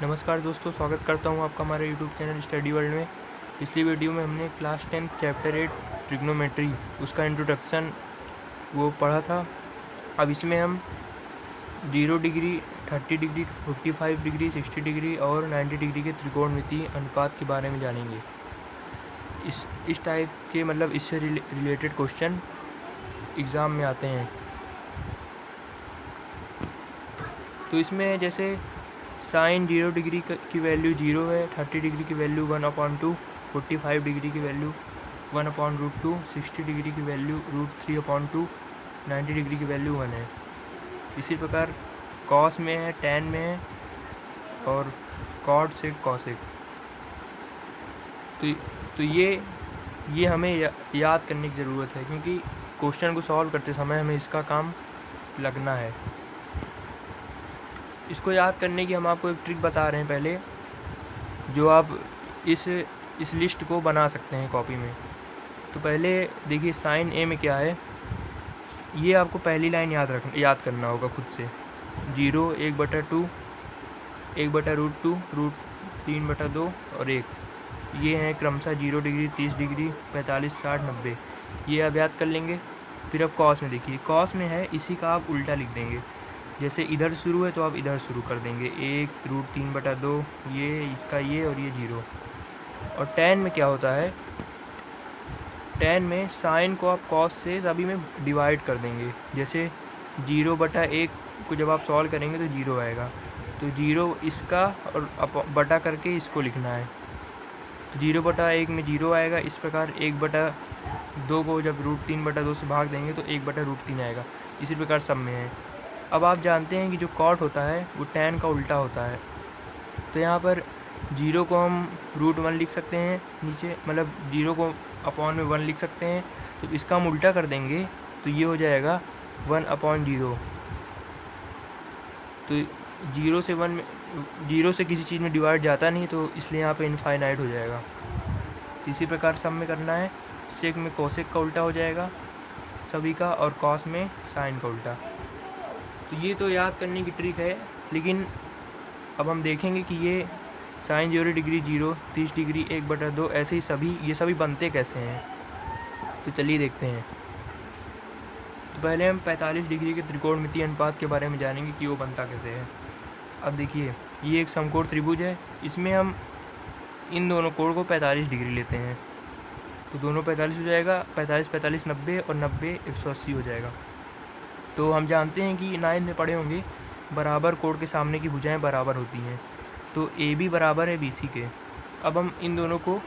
नमस्कार दोस्तों, स्वागत करता हूं आपका हमारे यूट्यूब चैनल स्टडी वर्ल्ड में। पिछली वीडियो में हमने क्लास 10 चैप्टर 8 ट्रिग्नोमेट्री उसका इंट्रोडक्शन वो पढ़ा था। अब इसमें हम 0 डिग्री, 30 डिग्री, 45 डिग्री, 60 डिग्री और 90 डिग्री के त्रिकोणमितीय अनुपात के बारे में जानेंगे। इस टाइप के मतलब इससे रिलेटेड क्वेश्चन एग्ज़ाम में आते हैं। तो इसमें जैसे साइन 0 डिग्री की वैल्यू 0 है, 30 डिग्री की वैल्यू 1/2, 45 डिग्री की वैल्यू 1/√2, 60 डिग्री की वैल्यू √3/2, 90 डिग्री की वैल्यू 1 है। इसी प्रकार कॉस में है, टैन में है और कॉट सेक कॉसेक। तो ये हमें याद करने की ज़रूरत है, क्योंकि क्वेश्चन को सॉल्व करते समय हमें इसका काम लगना है। इसको याद करने की हम आपको एक ट्रिक बता रहे हैं पहले, जो आप इस लिस्ट को बना सकते हैं कॉपी में। तो पहले देखिए साइन ए में क्या है, ये आपको पहली लाइन याद करना होगा खुद से। 0, 1/2, 1/√2, √3/2 और 1, ये हैं क्रमशः 0 डिग्री, 30 डिग्री, 45, 60, 90। ये आप याद कर लेंगे। फिर अब कॉस में देखिए, कॉस में है इसी का आप उल्टा लिख देंगे। जैसे इधर शुरू है तो आप इधर शुरू कर देंगे, 1, √3/2, ये इसका ये और ये 0। और टैन में क्या होता है, टैन में साइन को आप कॉस से सभी में डिवाइड कर देंगे। जैसे 0/1 को जब आप सॉल्व करेंगे तो 0 आएगा, तो 0 इसका और बटा करके इसको लिखना है। तो 0/1 में 0 आएगा। इस प्रकार 1/2 को जब √3/2 से भाग देंगे तो 1/√3 आएगा। इसी प्रकार सब में है। अब आप जानते हैं कि जो कॉट होता है वो टैन का उल्टा होता है। तो यहाँ पर 0 को हम √1 लिख सकते हैं नीचे, मतलब 0 को अपॉन में 1 लिख सकते हैं। तो इसका हम उल्टा कर देंगे तो ये हो जाएगा 1/0। तो 0 से किसी चीज़ में डिवाइड जाता नहीं, तो इसलिए यहाँ पे इनफाइनाइट हो जाएगा। इसी प्रकार सब में करना है। सेक में कोसेक का उल्टा हो जाएगा सभी का, और कॉस में साइन का उल्टा। तो ये तो याद करने की ट्रिक है, लेकिन अब हम देखेंगे कि ये साइन 0 डिग्री 0, 30 डिग्री 1/2, ऐसे ही ये सभी बनते कैसे हैं। तो चलिए देखते हैं। तो पहले हम 45 डिग्री के त्रिकोणमितीय अनुपात के बारे में जानेंगे कि वो बनता कैसे है। अब देखिए, ये एक समकोण त्रिभुज है। इसमें हम इन दोनों कोण को 45 डिग्री लेते हैं, तो दोनों 45 हो जाएगा। 45, 45, 90 और 90, 180 हो जाएगा। तो हम जानते हैं कि 9th में पढ़े होंगे, बराबर कोण के सामने की भुजाएं बराबर होती हैं। तो ए बी बराबर है BC के। अब हम इन दोनों को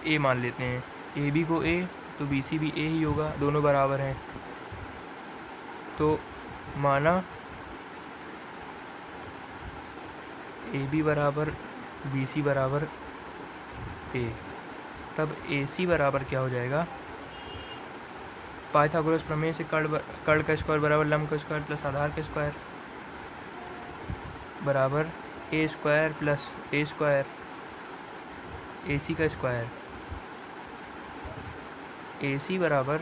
A मान लेते हैं, AB को A, तो BC भी A ही होगा, दोनों बराबर हैं। तो माना AB बराबर BC बराबर A, तब AC बराबर क्या हो जाएगा, पाइथागोरस प्रमेय से कर्ण का स्क्वायर बराबर लंब का स्क्वायर प्लस आधार का स्क्वायर बराबर A square plus A square, AC का स्क्वायर। AC बराबर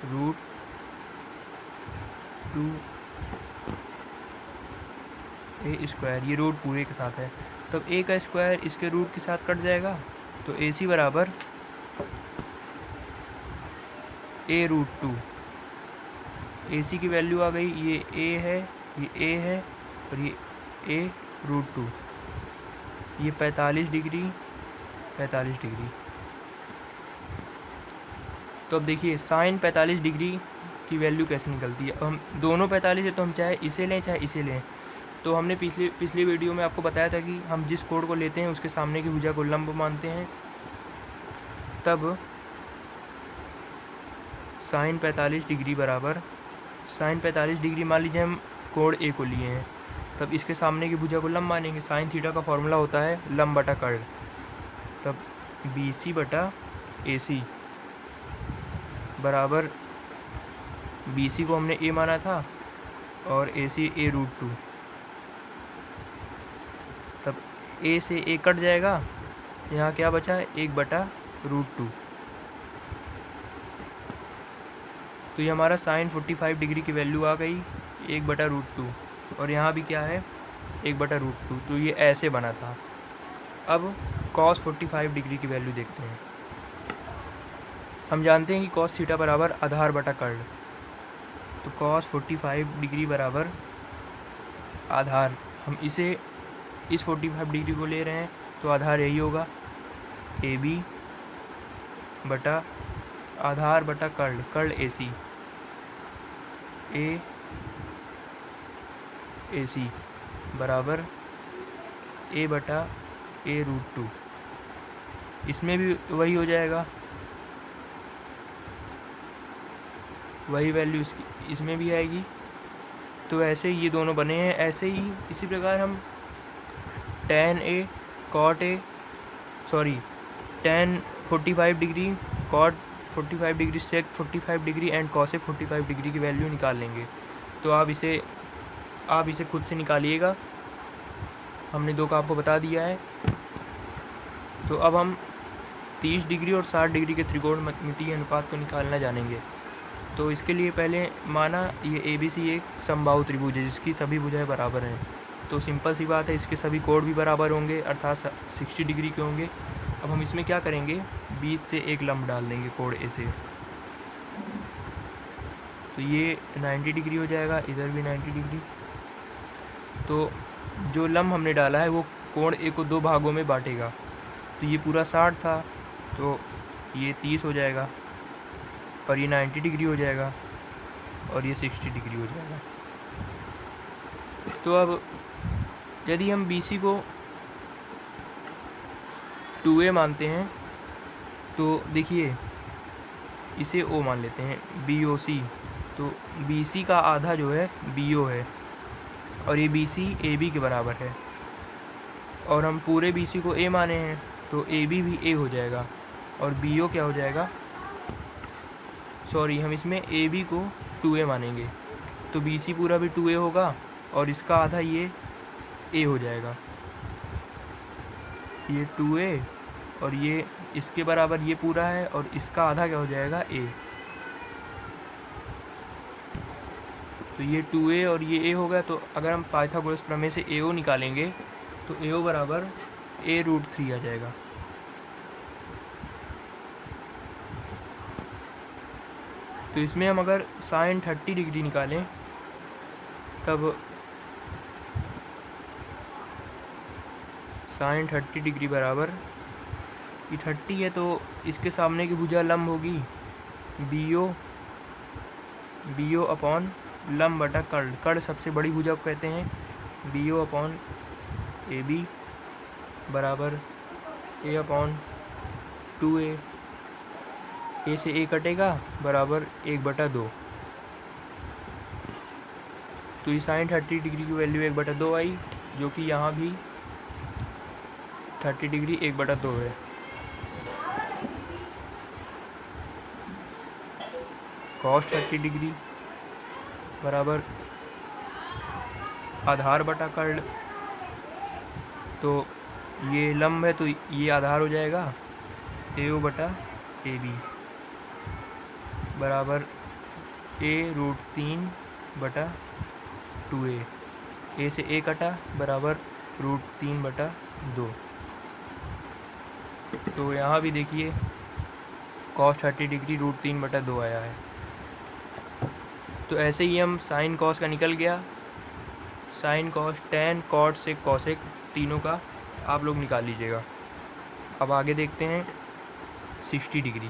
√2 A स्क्वायर, ये रूट पूरे के साथ है। तब A का स्क्वायर इसके रूट के साथ कट जाएगा, तो AC बराबर A√2। AC की वैल्यू आ गई, ये A है, ये A है और ये A√2। ये 45 डिग्री, 45 डिग्री। तो अब देखिए साइन 45 डिग्री की वैल्यू कैसे निकलती है। हम दोनों 45 है, तो हम चाहे इसे लें चाहे इसे लें। तो हमने पिछली वीडियो में आपको बताया था कि हम जिस कोण को लेते हैं उसके सामने की भुजा को लंब मानते हैं। तब साइन 45 डिग्री बराबर, साइन 45 डिग्री मान लीजिए हम कोण A को लिए हैं, तब इसके सामने की भुजा को लंब मानेंगे। साइन थीटा का फॉर्मूला होता है लंब बटा कर्ण। तब BC बटा AC बराबर, BC को हमने A माना था और AC A√2। तब A से A कट जाएगा, यहाँ क्या बचा, 1/√2। तो ये हमारा साइन 45 डिग्री की वैल्यू आ गई 1/√2। और यहाँ भी क्या है 1/√2, तो ये ऐसे बना था। अब cos 45 डिग्री की वैल्यू देखते हैं। हम जानते हैं कि cos थीटा बराबर आधार बटा कर्ल, तो cos 45 डिग्री बराबर आधार, हम इसे इस 45 डिग्री को ले रहे हैं तो आधार यही होगा AB बटा आधार बटा कर्ल, कर्ल AC बराबर A बटा A√2। इसमें भी वही हो जाएगा, वही वैल्यू इसमें भी आएगी। तो ऐसे ही ये दोनों बने हैं। ऐसे ही इसी प्रकार हम tan 45 degree cot 45 degree sec 45 degree and cosec 45 degree की वैल्यू निकाल लेंगे। तो आप इसे खुद से निकालिएगा, हमने दो का आपको बता दिया है। तो अब हम 30 डिग्री और 60 डिग्री के त्रिकोणमितीय अनुपात को निकालना जानेंगे। तो इसके लिए पहले माना ये ABC एक समबाहु त्रिभुज है जिसकी सभी भुजाएं बराबर हैं। तो सिंपल सी बात है, इसके सभी कोण भी बराबर होंगे, अर्थात 60 डिग्री के होंगे। अब हम इसमें क्या करेंगे, बीच से एक लंब डाल देंगे कोण A से, तो ये 90 डिग्री हो जाएगा, इधर भी 90 डिग्री। तो जो लंब हमने डाला है वो कोण A को दो भागों में बांटेगा। तो ये पूरा 60 था, तो ये 30 हो जाएगा, और ये 90 डिग्री हो जाएगा, और ये 60 डिग्री हो जाएगा। तो अब यदि हम BC को 2A मानते हैं तो देखिए इसे O मान लेते हैं, BOC। तो BC का आधा जो है BO है, और ये BC AB के बराबर है, और हम पूरे BC को A माने हैं तो AB भी A हो जाएगा, और BO क्या हो जाएगा, हम इसमें AB को 2A मानेंगे तो BC पूरा भी 2A होगा, और इसका आधा ये A हो जाएगा, ये 2A, और ये इसके बराबर ये पूरा है, और इसका आधा क्या हो जाएगा A। तो ये 2A और ये A होगा। तो अगर हम पाइथागोरस प्रमेय से AO निकालेंगे तो AO बराबर A√3 आ जाएगा। तो इसमें हम अगर sin 30 डिग्री निकालें तब sin 30 डिग्री बराबर, ये 30 है तो इसके सामने की भुजा लंब होगी BO अपॉन लंब बटा कर्ल, कर्ल सबसे बड़ी भुजा को कहते हैं, BO अपॉन AB बराबर A अपॉन 2A, A से A कटेगा बराबर 1/2। तो ये sin 30 डिग्री की वैल्यू 1/2 आई, जो कि यहाँ भी 30 डिग्री 1/2 है। cos 30 डिग्री बराबर आधार बटा कर्ल, तो ये लंब है तो ये आधार हो जाएगा AO बटा AB बराबर A√3 बटा 2A, A से A कटा बराबर √3 बटा 2। तो यहाँ भी देखिए cos 30 डिग्री √3 बटा 2 आया है। तो ऐसे ही हम साइन कॉस का निकल गया, साइन कॉस tan cot से cosec तीनों का आप लोग निकाल लीजिएगा। अब आगे देखते हैं 60 डिग्री।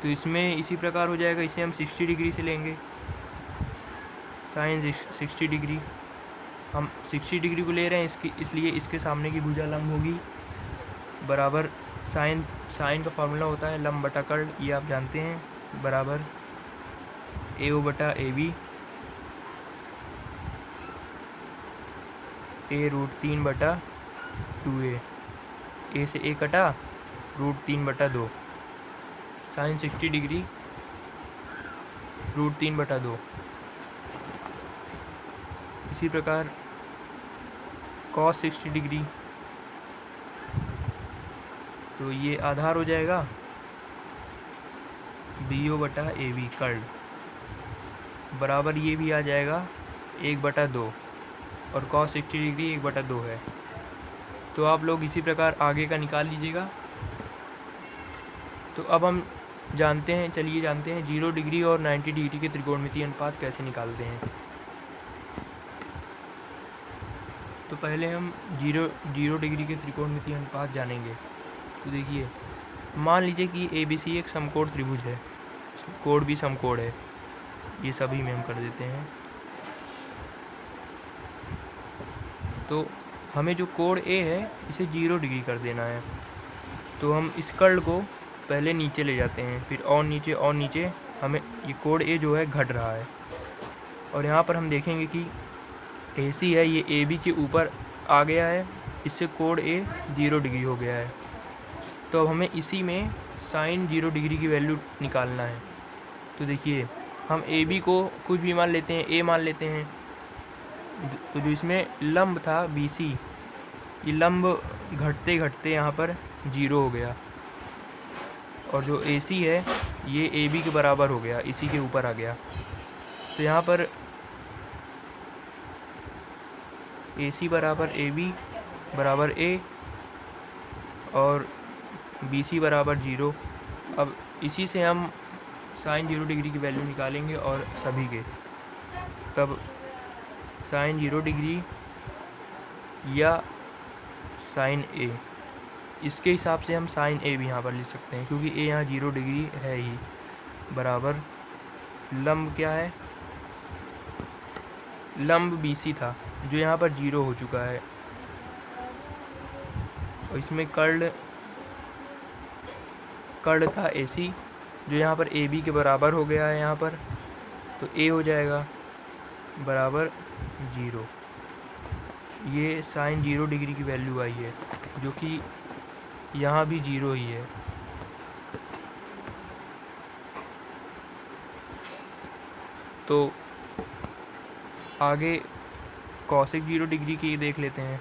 तो इसमें इसी प्रकार हो जाएगा, इसे हम 60 डिग्री से लेंगे, साइन 60 डिग्री, हम 60 डिग्री को ले रहे हैं इसलिए इसके सामने की भुजा लंब होगी बराबर साइन का फार्मूला होता है लंब बटा कर्ल, ये आप जानते हैं, बराबर AO बटा AB A√3 बटा 2A, A से A कटा √3 बटा 2, साइन 60 डिग्री √3 बटा 2। इसी प्रकार cos 60 डिग्री, तो ये आधार हो जाएगा BO बटा AB कर्ल बराबर ये भी आ जाएगा 1/2, और cos 60 डिग्री 1/2 है। तो आप लोग इसी प्रकार आगे का निकाल लीजिएगा। तो अब हम जानते हैं 0 डिग्री और 90 डिग्री के त्रिकोणमितीय अनुपात कैसे निकालते हैं। तो पहले हम जीरो डिग्री के त्रिकोणमितीय अनुपात जानेंगे। तो देखिए, मान लीजिए कि ABC एक समकोण त्रिभुज है, कोण भी समकोण है, ये सभी में हम कर देते हैं। तो हमें जो कोण A है इसे 0 डिग्री कर देना है। तो हम इस कर्ल को पहले नीचे ले जाते हैं, फिर और नीचे हमें ये कोण A जो है घट रहा है। और यहाँ पर हम देखेंगे कि AC है, ये AB के ऊपर आ गया है, इससे कोण A 0 डिग्री हो गया है। तो अब हमें इसी में साइन 0 डिग्री की वैल्यू निकालना है। तो देखिए, हम AB को कुछ भी मान लेते हैं, A मान लेते हैं। तो जो इसमें लंब था BC, ये लंब घटते घटते यहाँ पर 0 हो गया, और जो AC है ये AB के बराबर हो गया, इसी के ऊपर आ गया। तो यहाँ पर AC बराबर AB बराबर A और BC बराबर 0। अब इसी से हम साइन 0 डिग्री की वैल्यू निकालेंगे और सभी के। तब साइन 0 डिग्री या साइन A, इसके हिसाब से हम साइन A भी यहाँ पर लिख सकते हैं, क्योंकि A यहाँ 0 डिग्री है ही, बराबर लंब क्या है, लंब BC था जो यहाँ पर 0 हो चुका है, और इसमें कर्ल था AC जो यहाँ पर AB के बराबर हो गया है यहाँ पर। तो A हो जाएगा बराबर 0। ये साइन 0 डिग्री की वैल्यू आई है, जो कि यहाँ भी 0 ही है। तो आगे कॉसेक 0 डिग्री की देख लेते हैं,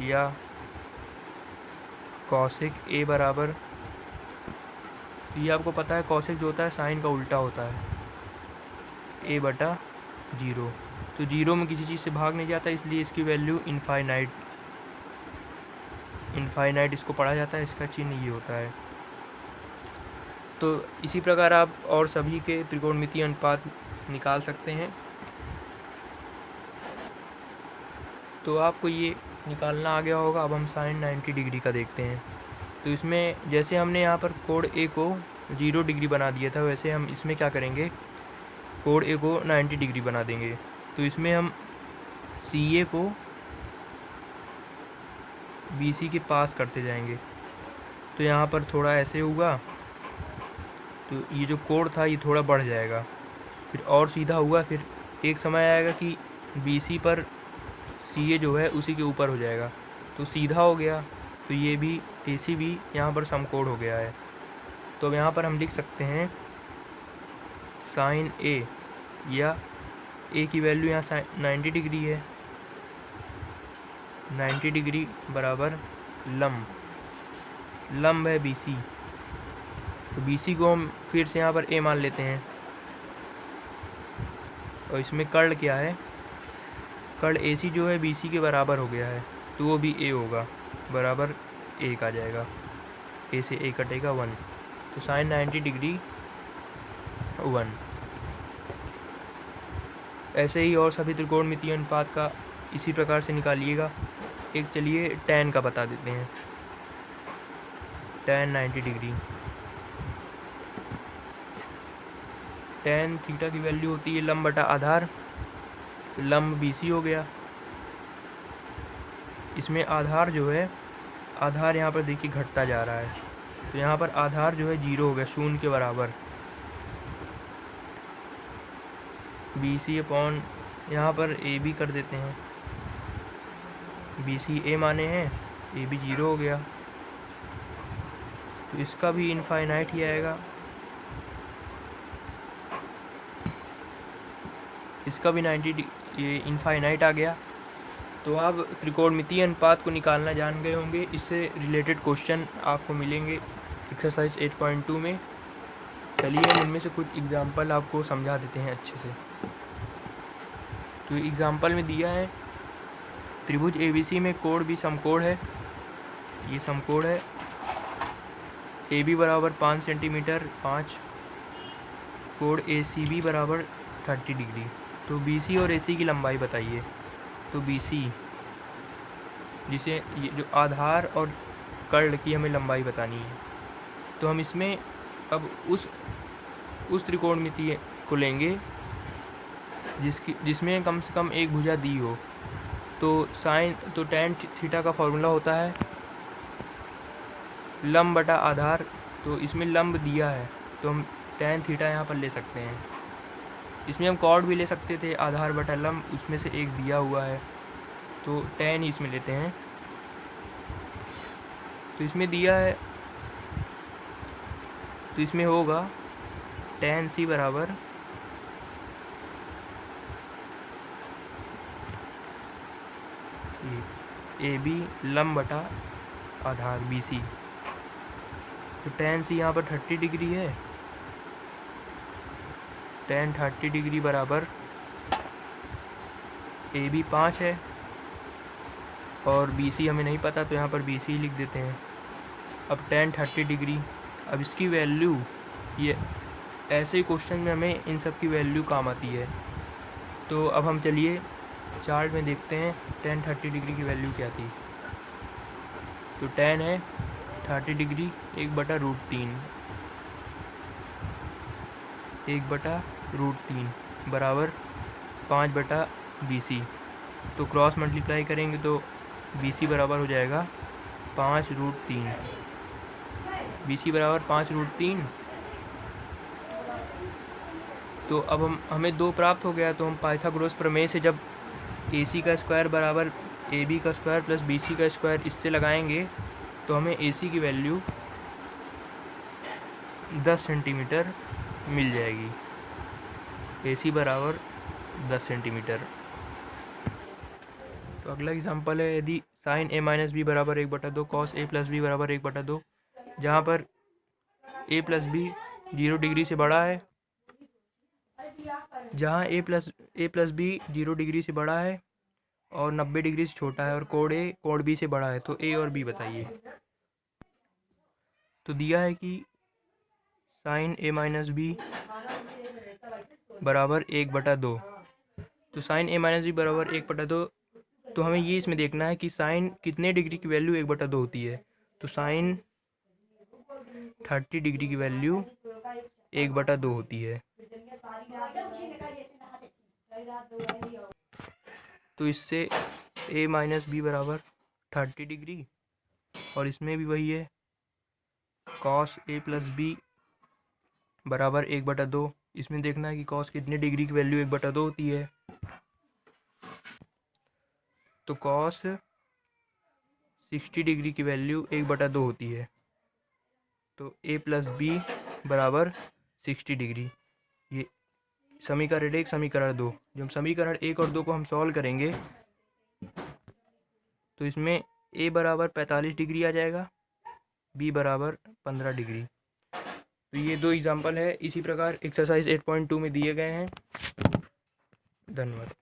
या कॉसेक A बराबर, ये आपको पता है कॉसेक जो होता है साइन का उल्टा होता है, A/0। तो 0 में किसी चीज़ से भाग नहीं जाता, इसलिए इसकी वैल्यू इनफाइनाइट इसको पढ़ा जाता है, इसका चिन्ह ये होता है। तो इसी प्रकार आप और सभी के त्रिकोणमितीय अनुपात निकाल सकते हैं। तो आपको ये निकालना आ गया होगा। अब हम साइन 90 डिग्री का देखते हैं। तो इसमें जैसे हमने यहाँ पर कोण A को 0 डिग्री बना दिया था, वैसे हम इसमें क्या करेंगे, कोण A को 90 डिग्री बना देंगे। तो इसमें हम CA को BC के पास करते जाएंगे। तो यहाँ पर थोड़ा ऐसे होगा, तो ये जो कोण था ये थोड़ा बढ़ जाएगा, फिर और सीधा हुआ, फिर एक समय आएगा कि BC पर CA जो है उसी के ऊपर हो जाएगा, तो सीधा हो गया। तो ये भी AC भी यहाँ पर समकोण हो गया है। तो अब यहाँ पर हम लिख सकते हैं साइन A, या A की वैल्यू यहाँ 90 डिग्री है, 90 डिग्री बराबर लंब है BC। तो BC को हम फिर से यहाँ पर A मान लेते हैं, और इसमें कर्ल क्या है, कर्ल AC जो है BC के बराबर हो गया है, तो वो भी A होगा, बराबर 1 आ जाएगा, A से A कटेगा 1। तो साइन 90 डिग्री 1। ऐसे ही और सभी त्रिकोणमितीय अनुपात का इसी प्रकार से निकालिएगा। एक चलिए tan का बता देते हैं, tan 90 डिग्री, tan थीटा की वैल्यू होती है लंब बटा आधार। तो लंब BC हो गया, इसमें आधार जो है, आधार यहाँ पर देखिए घटता जा रहा है, तो यहाँ पर आधार जो है 0 हो गया, 0 के बराबर। BC अपॉन यहाँ पर AB कर देते हैं, BC A माने हैं, AB 0 हो गया, तो इसका भी इनफाइनाइट ही आएगा, इसका भी 90 ये इनफाइनाइट आ गया। तो आप त्रिकोणमितीय अनुपात को निकालना जान गए होंगे। इससे रिलेटेड क्वेश्चन आपको मिलेंगे एक्सरसाइज 8.2 में। चलिए हम उनमें से कुछ एग्जांपल आपको समझा देते हैं अच्छे से। तो एग्जांपल में दिया है त्रिभुज ABC में कोण भी समकोण है, ये समकोण है। AB बराबर 5 सेंटीमीटर 5, कोण ACB बराबर 30 डिग्री। तो BC और AC की लंबाई बताइए। तो BC, जिसे ये जो आधार और कर्ण की हमें लंबाई बतानी है, तो हम इसमें अब उस त्रिकोणमिति को लेंगे जिसमें कम से कम एक भुजा दी हो। तो tan थीटा का फॉर्मूला होता है लंब बटा आधार। तो इसमें लंब दिया है तो हम tan थीटा यहाँ पर ले सकते हैं। इसमें हम कॉर्ड भी ले सकते थे, आधार बटा लंब, उसमें से एक दिया हुआ है तो tan इसमें लेते हैं। तो इसमें दिया है, तो इसमें होगा tan C बराबर AB लंब बटा आधार BC। तो tan C यहाँ पर 30 डिग्री है, tan 30 डिग्री बराबर AB 5 है और BC हमें नहीं पता तो यहाँ पर BC लिख देते हैं। अब tan 30 डिग्री, अब इसकी वैल्यू, ये ऐसे क्वेश्चन में हमें इन सब की वैल्यू काम आती है। तो अब हम चलिए चार्ट में देखते हैं tan 30 डिग्री की वैल्यू क्या थी। तो tan है 30 डिग्री 1/√3, 1/√3 बराबर 5/BC। तो क्रॉस मल्टीप्लाई करेंगे तो BC बराबर हो जाएगा 5√3, BC बराबर 5√3। तो अब हमें 2 प्राप्त हो गया। तो हम पाइथागोरस प्रमेय से जब AC का स्क्वायर बराबर AB का स्क्वायर प्लस BC का स्क्वायर इससे लगाएंगे तो हमें AC की वैल्यू 10 सेंटीमीटर मिल जाएगी। AC बराबर 10 सेंटीमीटर। तो अगला एग्जांपल है, यदि sin A माइनस बी बराबर 1/2 cos A प्लस बी बराबर 1/2, जहाँ पर A प्लस बी 0 डिग्री से बड़ा है, जहाँ A प्लस बी 0 डिग्री से बड़ा है और 90 डिग्री से छोटा है और कोण A कोण B से बड़ा है, तो A और B बताइए। तो दिया है कि sin A माइनस बी बराबर 1/2। तो sin A माइनस बी बराबर 1/2, तो हमें ये इसमें देखना है कि साइन कितने डिग्री की वैल्यू 1/2 होती है। तो साइन 30 डिग्री की वैल्यू 1/2 होती है। तो इससे A माइनस बी बराबर 30 डिग्री, और इसमें भी वही है cos A प्लस बी बराबर 1/2। इसमें देखना है कि cos कितने डिग्री की वैल्यू 1/2 होती है। तो cos 60 डिग्री की वैल्यू 1/2 होती है। तो A प्लस बी बराबर 60 डिग्री। ये समीकरण 1, समीकरण 2। जब समीकरण 1 और 2 को हम सॉल्व करेंगे तो इसमें A बराबर 45 डिग्री आ जाएगा, B बराबर 15 डिग्री। तो ये 2 एग्जाम्पल है। इसी प्रकार एक्सरसाइज 8.2 में दिए गए हैं। धन्यवाद।